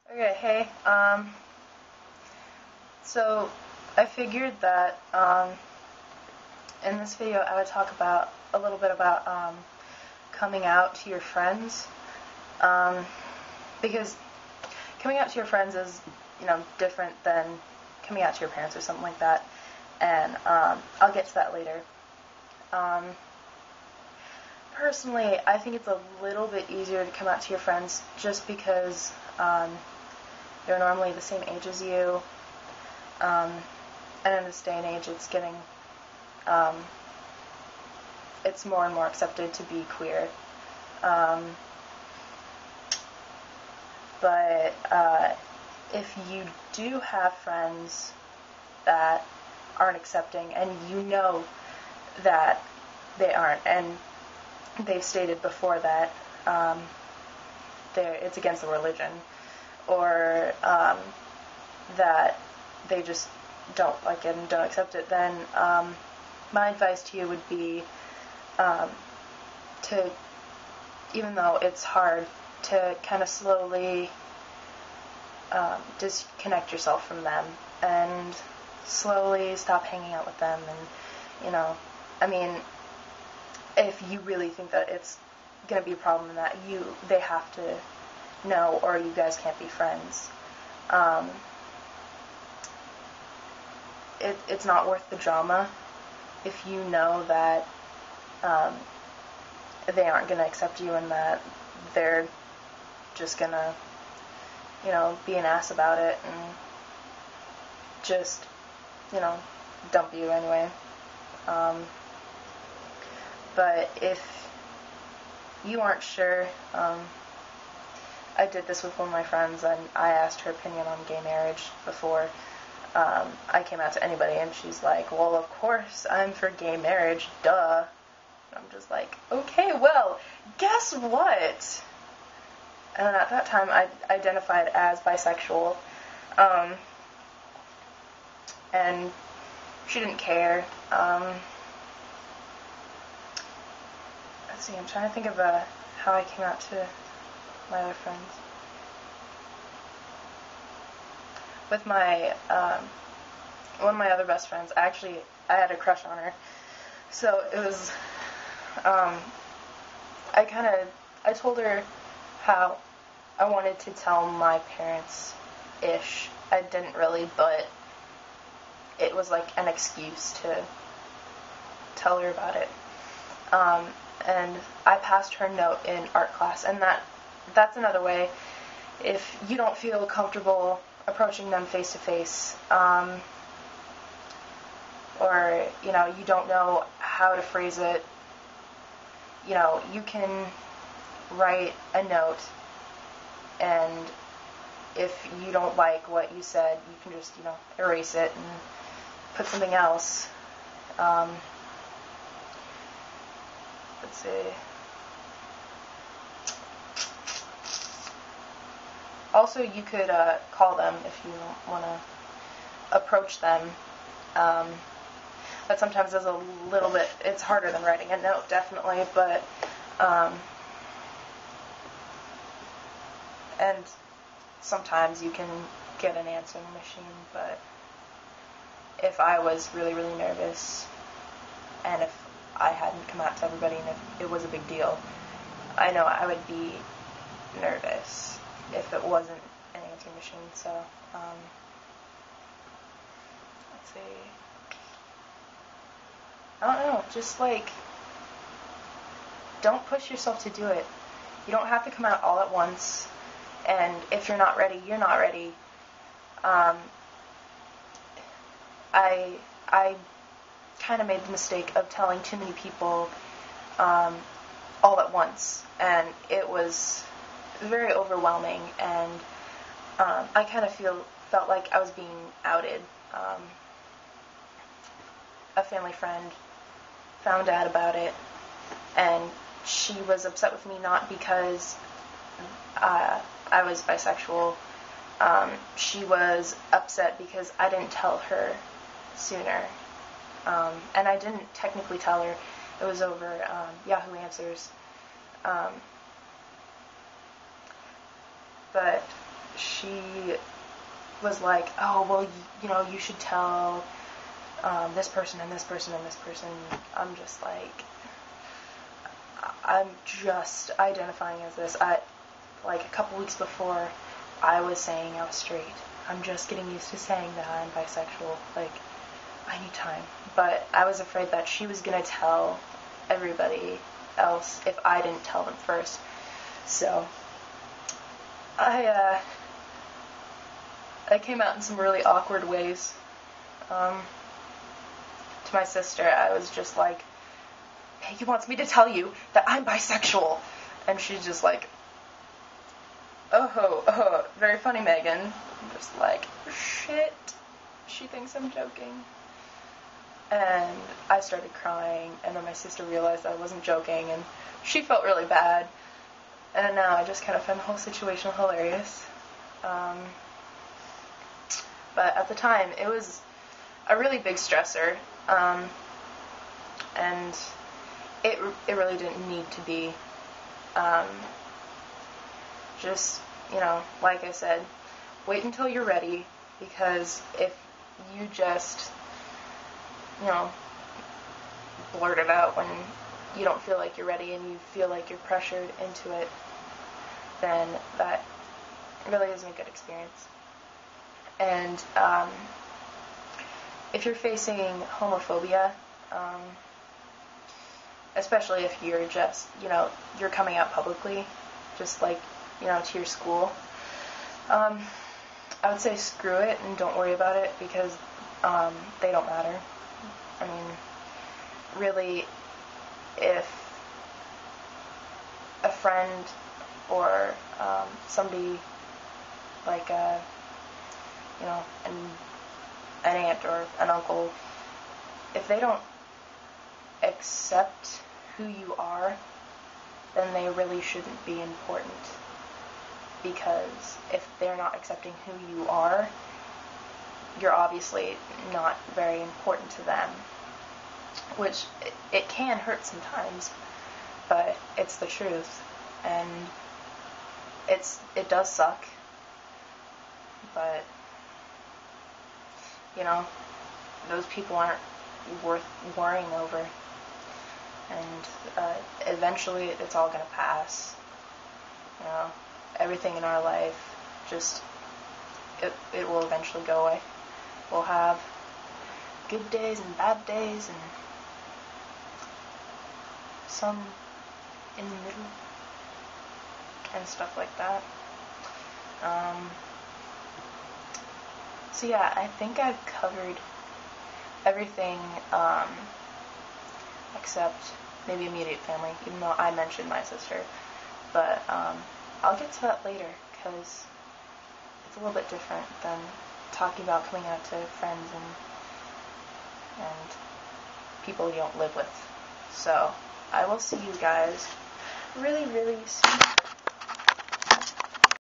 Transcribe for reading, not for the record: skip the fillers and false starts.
Okay, hey, so I figured that in this video I would talk about a little bit about coming out to your friends, um, because coming out to your friends is, different than coming out to your parents or something like that, and I'll get to that later. Um, Personally, I think it's a little bit easier to come out to your friends just because they're normally the same age as you. And in this day and age, um, it's more and more accepted to be queer. Um, but if you do have friends that aren't accepting, and you know that they aren't, and they've stated before that it's against the religion, or that they just don't like it and don't accept it, then my advice to you would be to, even though it's hard, to kind of slowly disconnect yourself from them and slowly stop hanging out with them. And, I mean, if you really think that it's going to be a problem, that they have to know, or you guys can't be friends. It's not worth the drama if you know that they aren't going to accept you, and that they're just going to, be an ass about it and just, dump you anyway. But if you aren't sure, I did this with one of my friends, and I asked her opinion on gay marriage before I came out to anybody, and she's like, well, of course I'm for gay marriage, duh. And I'm just like, okay, well, guess what? And at that time, I identified as bisexual, and she didn't care. Let's see, I'm trying to think of how I came out to my other friends. With my one of my other best friends, I had a crush on her, so it was I told her how I wanted to tell my parents ish. I didn't really, but it was like an excuse to tell her about it. And I passed her note in art class, and that's another way. If you don't feel comfortable approaching them face to face, or you don't know how to phrase it, you can write a note, and if you don't like what you said, you can just erase it and put something else. Let's see. Also, you could call them if you want to approach them. But sometimes it's harder than writing a note, definitely, but, and sometimes you can get an answering machine, but if I was really, really nervous, and if I hadn't come out to everybody, and if it was a big deal, I know I would be nervous if it wasn't an answering machine. So, let's see. I don't know, just don't push yourself to do it. You don't have to come out all at once, and if you're not ready, you're not ready. I kind of made the mistake of telling too many people all at once, and it was very overwhelming, and I kind of felt like I was being outed. A family friend found out about it, and she was upset with me, not because I was bisexual. She was upset because I didn't tell her sooner. And I didn't technically tell her. It was over Yahoo Answers. But she was like, oh, well, you should tell this person and this person and this person. I'm just like, I'm just identifying as this. Like a couple weeks before, I was saying I was straight. I'm just getting used to saying that I'm bisexual. Like, I need time. But I was afraid that she was going to tell everybody else if I didn't tell them first. So, I came out in some really awkward ways. To my sister, I was just like, hey, he wants me to tell you that I'm bisexual. And she's just like, oh, very funny, Megan. I'm just like, shit, she thinks I'm joking. And I started crying, and then my sister realized I wasn't joking, and she felt really bad. And now I just kind of find the whole situation hilarious. But at the time, it was a really big stressor, and it really didn't need to be. Just, like I said, wait until you're ready, because if you just, blurt it out when you don't feel like you're ready and you feel like you're pressured into it, then that really isn't a good experience. And if you're facing homophobia, especially if you're just, you're coming out publicly, just like, to your school, I would say screw it and don't worry about it, because they don't matter. I mean, really, if a friend or somebody like an aunt or an uncle, if they don't accept who you are, then they really shouldn't be important. Because if they're not accepting who you are, you're obviously not very important to them. Which, it can hurt sometimes, but it's the truth. And it does suck. But, those people aren't worth worrying over. And eventually it's all going to pass. Everything in our life, just, it will eventually go away. We'll have good days and bad days, and some in the middle, and stuff like that. So yeah, I think I've covered everything, except maybe immediate family, even though I mentioned my sister. But I'll get to that later, because it's a little bit different than talking about coming out to friends and people you don't live with. So I will see you guys really, really soon.